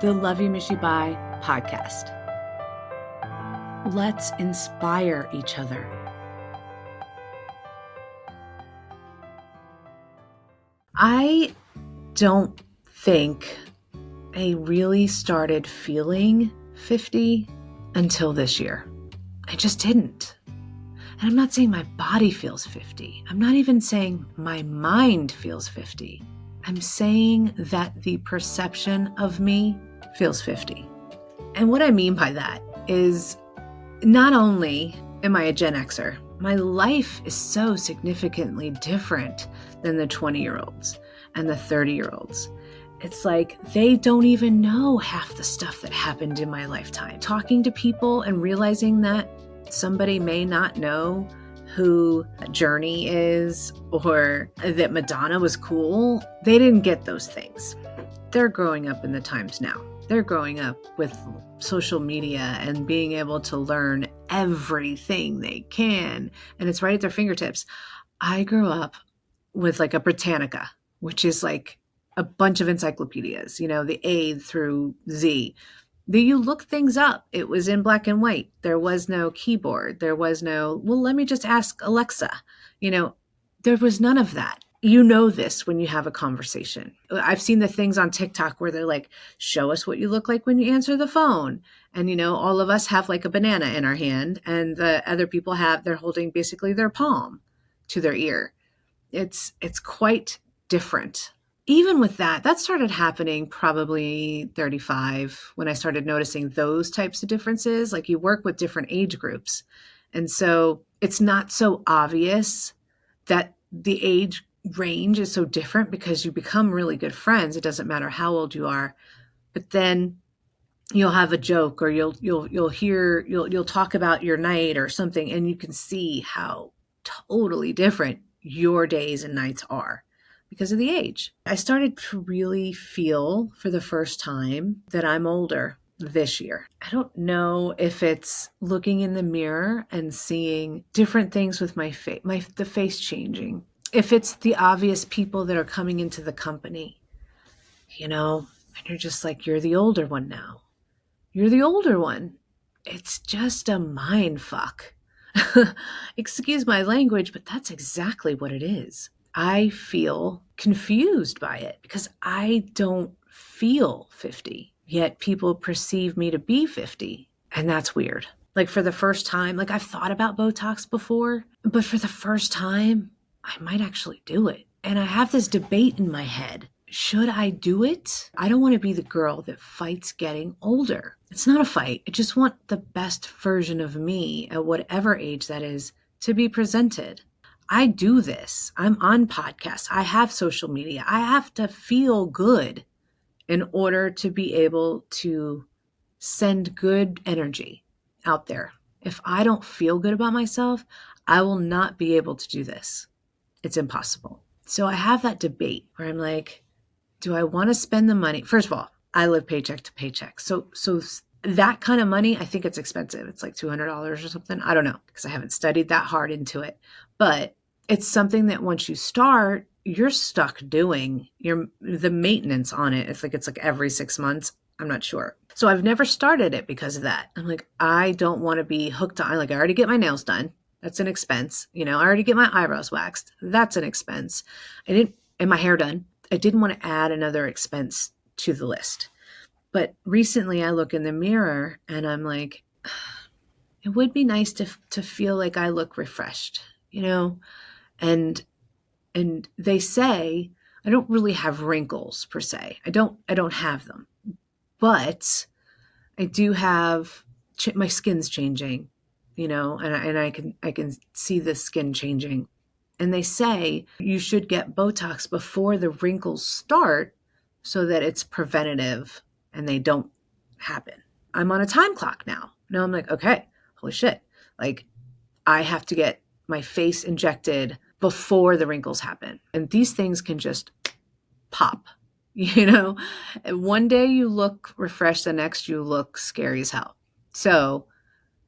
the Love You Miss You Bye podcast. Let's inspire each other. I don't think I really started feeling 50 until this year. I just didn't. And I'm not saying my body feels 50. I'm not even saying my mind feels 50. I'm saying that the perception of me feels 50. And what I mean by that is not only am I a Gen Xer, my life is so significantly different than the 20-year-olds and the 30-year-olds. It's like they don't even know half the stuff that happened in my lifetime. Talking to people and realizing that somebody may not know who Journey is or that Madonna was cool, they didn't get those things. They're growing up in the times now. They're growing up with social media and being able to learn everything they can, and it's right at their fingertips. I grew up with like a Britannica, which is like a bunch of encyclopedias, the A through Z. You look things up. It was in black and white. There was no keyboard. There was no, well, let me just ask Alexa. There was none of that. You know this when you have a conversation. I've seen the things on TikTok where they're like, show us what you look like when you answer the phone. And, all of us have like a banana in our hand, and the other people they're holding basically their palm to their ear. It's quite different. Even with that started happening probably 35 when I started noticing those types of differences. Like you work with different age groups. And so it's not so obvious that the age range is so different because you become really good friends. It doesn't matter how old you are, but then you'll have a joke or you'll talk about your night or something, and you can see how totally different your days and nights are because of the age. I started to really feel for the first time that I'm older this year. I don't know if it's looking in the mirror and seeing different things with my face, the face changing. If it's the obvious people that are coming into the company, and you're just like, you're the older one now. You're the older one. It's just a mind fuck. Excuse my language, but that's exactly what it is. I feel confused by it because I don't feel 50, yet people perceive me to be 50. And that's weird. Like for the first time, like I've thought about Botox before, but for the first time, I might actually do it. And I have this debate in my head. Should I do it? I don't want to be the girl that fights getting older. It's not a fight. I just want the best version of me at whatever age that is to be presented. I do this. I'm on podcasts. I have social media. I have to feel good in order to be able to send good energy out there. If I don't feel good about myself, I will not be able to do this. It's impossible. So I have that debate where I'm like, do I want to spend the money? First of all, I live paycheck to paycheck. So that kind of money, I think it's expensive. It's like $200 or something. I don't know because I haven't studied that hard into it. But it's something that once you start, you're stuck doing the maintenance on it. It's like every 6 months. I'm not sure. So I've never started it because of that. I'm like, I don't want to be hooked on. Like I already get my nails done. That's an expense. I already get my eyebrows waxed. That's an expense. And my hair done. I didn't want to add another expense to the list. But recently I look in the mirror and I'm like, it would be nice to feel like I look refreshed, and they say I don't really have wrinkles per se. I don't have them, but I do have my skin's changing, and I can see the skin changing. And they say you should get Botox before the wrinkles start so that it's preventative and they don't happen. I'm on a time clock now. Now I'm like, okay, holy shit. Like I have to get my face injected before the wrinkles happen. And these things can just pop, And one day you look refreshed, the next you look scary as hell. So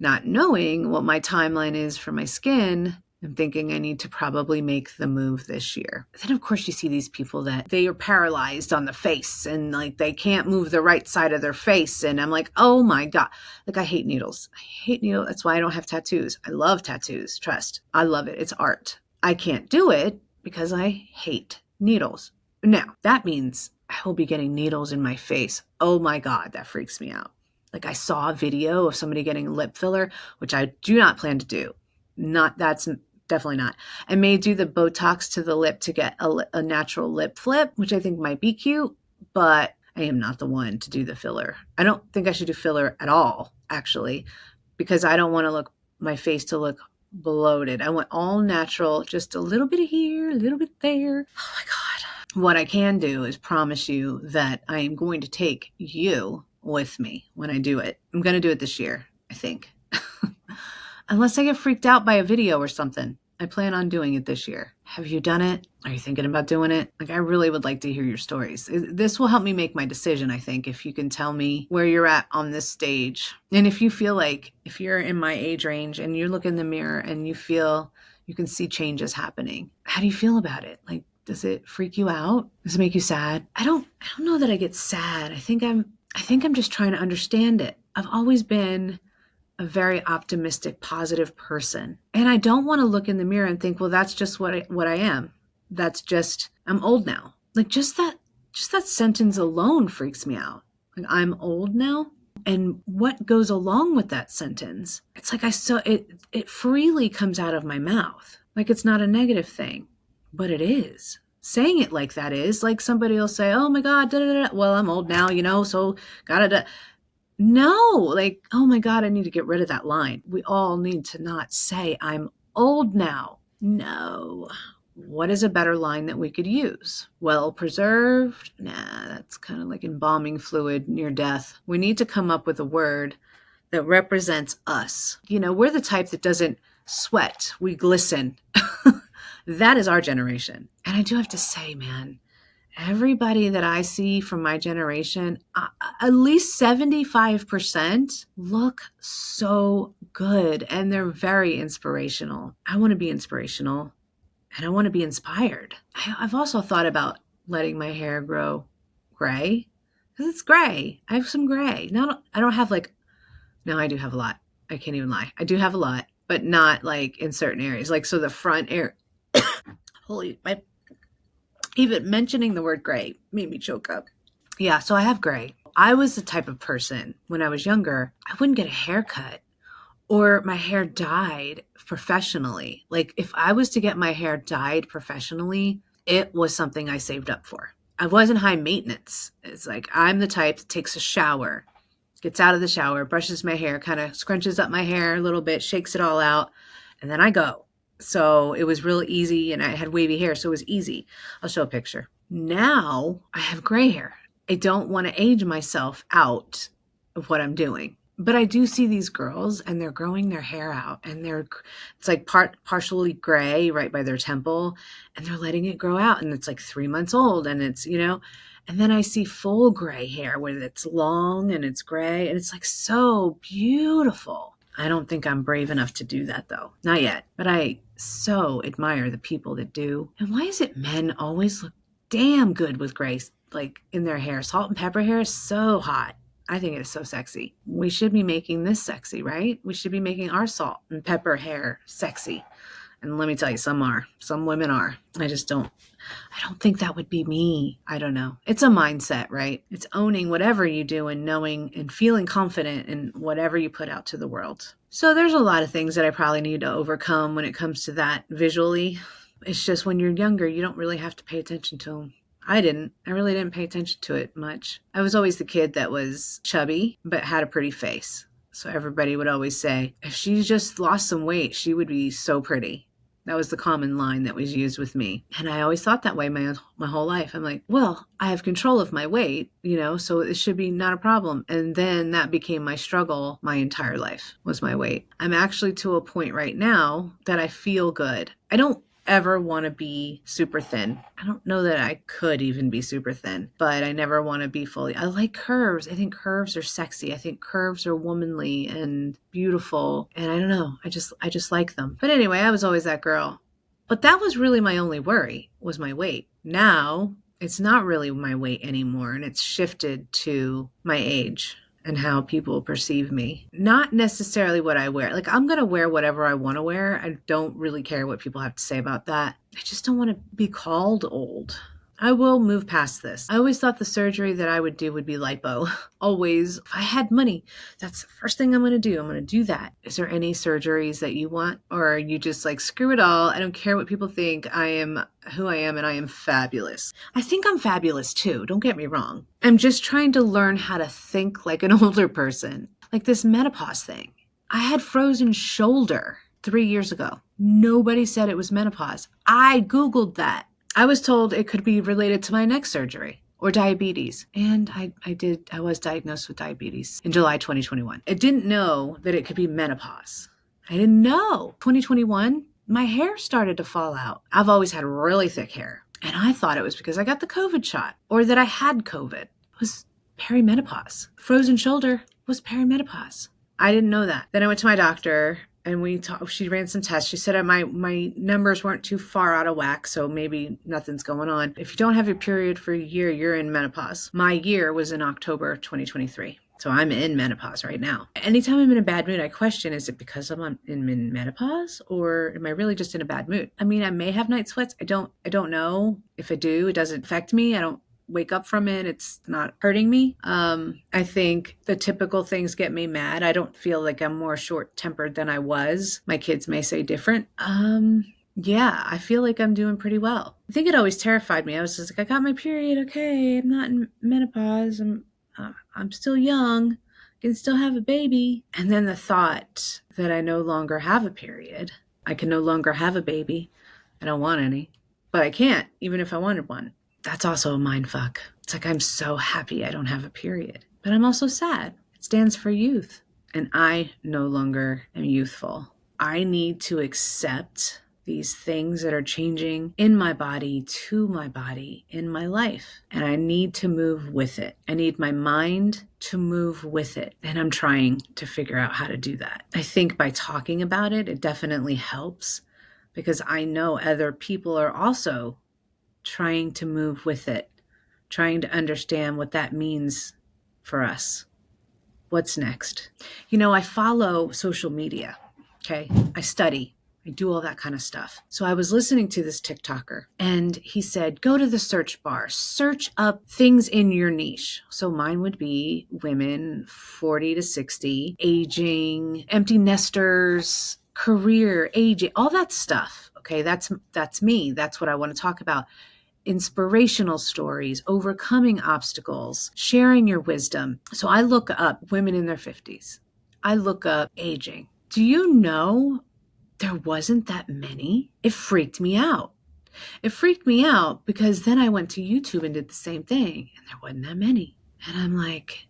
not knowing what my timeline is for my skin, I'm thinking I need to probably make the move this year. Then, of course, you see these people that they are paralyzed on the face and like they can't move the right side of their face. And I'm like, oh my God. Like, I hate needles. I hate needles. That's why I don't have tattoos. I love tattoos. Trust. I love it. It's art. I can't do it because I hate needles. Now, that means I will be getting needles in my face. Oh my God. That freaks me out. Like, I saw a video of somebody getting lip filler, which I do not plan to do. That's definitely not. I may do the Botox to the lip to get a natural lip flip, which I think might be cute, but I am not the one to do the filler. I don't think I should do filler at all, actually, because I don't want my face to look bloated. I want all natural, just a little bit here, a little bit there. Oh my God. What I can do is promise you that I am going to take you with me when I do it. I'm going to do it this year, I think. Unless I get freaked out by a video or something. I plan on doing it this year. Have you done it? Are you thinking about doing it? Like, I really would like to hear your stories. This will help me make my decision, I think, if you can tell me where you're at on this stage. And if you feel like, if you're in my age range and you look in the mirror and you feel you can see changes happening, how do you feel about it? Like, does it freak you out? Does it make you sad? I don't know that I get sad. I think I'm just trying to understand it. I've always been a very optimistic, positive person. And I don't want to look in the mirror and think, well, that's just what I am. I'm old now. Like, just that sentence alone freaks me out. Like, I'm old now. And what goes along with that sentence? It's like it freely comes out of my mouth. Like, it's not a negative thing, but it is. Saying it like that is like somebody will say, oh my God, da, da, da. Well, I'm old now, so gotta. No, like, oh my God, I need to get rid of that line. We all need to not say I'm old now. No. What is a better line that we could use? Well preserved? Nah, that's kind of like embalming fluid near death. We need to come up with a word that represents us. We're the type that doesn't sweat. We glisten. That is our generation. And I do have to say, man, everybody that I see from my generation, at least 75% look so good and they're very inspirational. I want to be inspirational and I want to be inspired. I've also thought about letting my hair grow gray because it's gray. I have some gray. Now, I don't have no, I do have a lot. I can't even lie. I do have a lot, but not like in certain areas. Like, so the front area, even mentioning the word gray made me choke up. Yeah, so I have gray. I was the type of person when I was younger, I wouldn't get a haircut or my hair dyed professionally. Like, if I was to get my hair dyed professionally, it was something I saved up for. I wasn't high maintenance. It's like, I'm the type that takes a shower, gets out of the shower, brushes my hair, kind of scrunches up my hair a little bit, shakes it all out, and then I go. So it was real easy, and I had wavy hair, so it was easy. I'll show a picture. Now I have gray hair. I don't want to age myself out of what I'm doing. But I do see these girls, and they're growing their hair out, and it's like partially gray right by their temple, and they're letting it grow out, and it's like 3 months old, and it's, and then I see full gray hair where it's long and it's gray, and it's like so beautiful. I don't think I'm brave enough to do that, though. Not yet. But I so admire the people that do. And why is it men always look damn good with gray, like in their hair? Salt and pepper hair is so hot. I think it's so sexy. We should be making this sexy, right? We should be making our salt and pepper hair sexy. And let me tell you, some women are. I don't think that would be me. I don't know. It's a mindset, right? It's owning whatever you do and knowing and feeling confident in whatever you put out to the world. So there's a lot of things that I probably need to overcome when it comes to that visually. It's just when you're younger, you don't really have to pay attention to them. I really didn't pay attention to it much. I was always the kid that was chubby, but had a pretty face. So everybody would always say, if she just lost some weight, she would be so pretty. That was the common line that was used with me. And I always thought that way my whole life. I'm like, well, I have control of my weight, so it should be not a problem. And then that became my struggle my entire life was my weight. I'm actually to a point right now that I feel good. I don't ever want to be super thin. I don't know that I could even be super thin, but I never want to be fully. I like curves. I think curves are sexy. I think curves are womanly and beautiful. And I don't know. I just like them. But anyway, I was always that girl. But that was really my only worry, was my weight. Now it's not really my weight anymore, and it's shifted to my age and how people perceive me. Not necessarily what I wear. Like, I'm going to wear whatever I want to wear. I don't really care what people have to say about that. I just don't want to be called old. I will move past this. I always thought the surgery that I would do would be lipo. Always. If I had money, that's the first thing I'm going to do. I'm going to do that. Is there any surgeries that you want? Or are you just like, screw it all. I don't care what people think. I am who I am and I am fabulous. I think I'm fabulous too. Don't get me wrong. I'm just trying to learn how to think like an older person. Like this menopause thing. I had frozen shoulder 3 years ago. Nobody said it was menopause. I Googled that. I was told it could be related to my neck surgery or diabetes. And I was diagnosed with diabetes in July 2021. I didn't know that it could be menopause. I didn't know. 2021, my hair started to fall out. I've always had really thick hair. And I thought it was because I got the COVID shot or that I had COVID. It was perimenopause. Frozen shoulder was perimenopause. I didn't know that. Then I went to my doctor and she ran some tests. She said my numbers weren't too far out of whack, so maybe nothing's going on. If you don't have your period for a year, you're in menopause. My year was in October 2023. So I'm in menopause right now. Anytime I'm in a bad mood, I question, is it because I'm in menopause or am I really just in a bad mood? I mean, I may have night sweats. I don't know. If I do, it doesn't affect me. I don't wake up from it. It's not hurting me. I think the typical things get me mad. I don't feel like I'm more short-tempered than I was. My kids may say different. Yeah, I feel like I'm doing pretty well. I think it always terrified me. I was just like, I got my period. Okay, I'm not in menopause. I'm still young. I can still have a baby. And then the thought that I no longer have a period. I can no longer have a baby. I don't want any, but I can't, even if I wanted one. That's also a mind fuck. It's like, I'm so happy I don't have a period, but I'm also sad. It stands for youth, and I no longer am youthful. I need to accept these things that are changing in my body, to my body, in my life, and I need to move with it. I need my mind to move with it, and I'm trying to figure out how to do that. I think by talking about it, it definitely helps because I know other people are also trying to move with it, trying to understand what that means for us. What's next? I follow social media, okay? I study. I do all that kind of stuff. So I was listening to this TikToker and he said, go to the search bar, search up things in your niche. So mine would be women 40 to 60, aging, empty nesters, career, aging, all that stuff. Okay, that's me. That's what I want to talk about. Inspirational stories, overcoming obstacles, sharing your wisdom. So I look up women in their 50s. I look up aging. Do you know there wasn't that many? It freaked me out. It freaked me out because then I went to YouTube and did the same thing and there wasn't that many. And I'm like,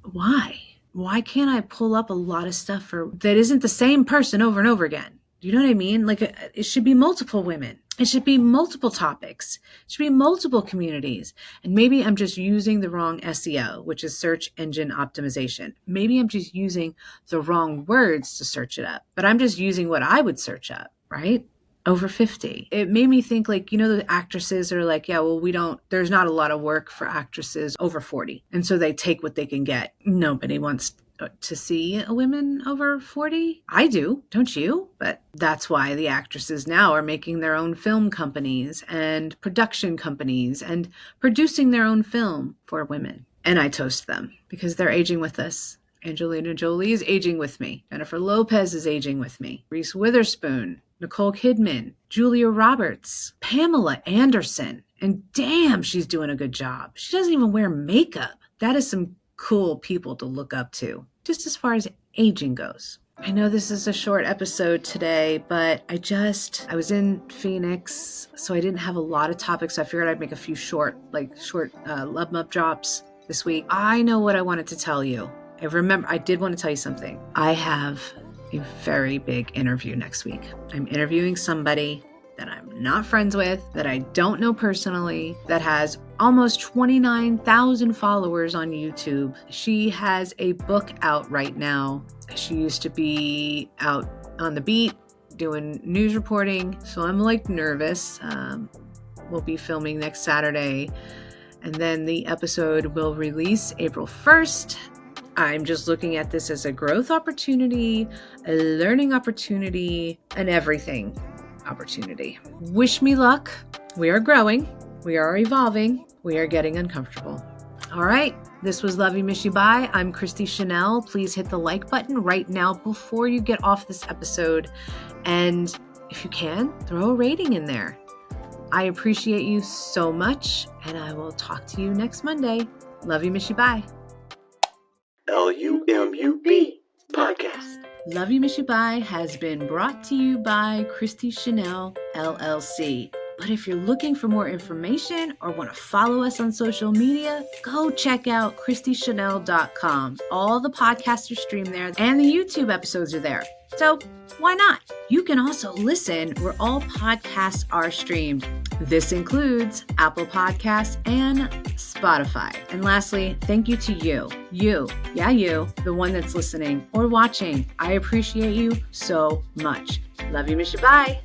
why? Why can't I pull up a lot of stuff that isn't the same person over and over again? You know what I mean? Like it should be multiple women. It should be multiple topics. It should be multiple communities. And maybe I'm just using the wrong SEO, which is search engine optimization. Maybe I'm just using the wrong words to search it up, but I'm just using what I would search up, right? Over 50. It made me think like, the actresses are like, yeah, well, there's not a lot of work for actresses over 40. And so they take what they can get. Nobody wants to see women over 40. I do, don't you? But that's why the actresses now are making their own film companies and production companies and producing their own film for women. And I toast them because they're aging with us. Angelina Jolie is aging with me. Jennifer Lopez is aging with me. Reese Witherspoon, Nicole Kidman, Julia Roberts, Pamela Anderson. And damn, she's doing a good job. She doesn't even wear makeup. That is some cool people to look up to, just as far as aging goes. I know this is a short episode today, but I was in Phoenix, so I didn't have a lot of topics. So I figured I'd make a few short love mub drops this week. I know what I wanted to tell you. I did want to tell you something. I have a very big interview next week. I'm interviewing somebody that I'm not friends with, that I don't know personally, that has almost 29,000 followers on YouTube. She has a book out right now. She used to be out on the beat doing news reporting, so I'm like nervous. We'll be filming next Saturday, and then the episode will release April 1st. I'm just looking at this as a growth opportunity, a learning opportunity, an everything opportunity. Wish me luck. We are growing. We are evolving. We are getting uncomfortable. All right. This was Love You, Miss You, Bye. I'm Christi Chanelle. Please hit the like button right now before you get off this episode. And if you can, throw a rating in there. I appreciate you so much, and I will talk to you next Monday. Love you, miss you, bye. LUMUB Podcast. Love You, Miss You, Bye has been brought to you by Christi Chanelle, LLC. But if you're looking for more information or want to follow us on social media, go check out christichanelle.com. All the podcasts are streamed there and the YouTube episodes are there. So why not? You can also listen where all podcasts are streamed. This includes Apple Podcasts and Spotify. And lastly, thank you to you, the one that's listening or watching. I appreciate you so much. Love you, miss you, bye.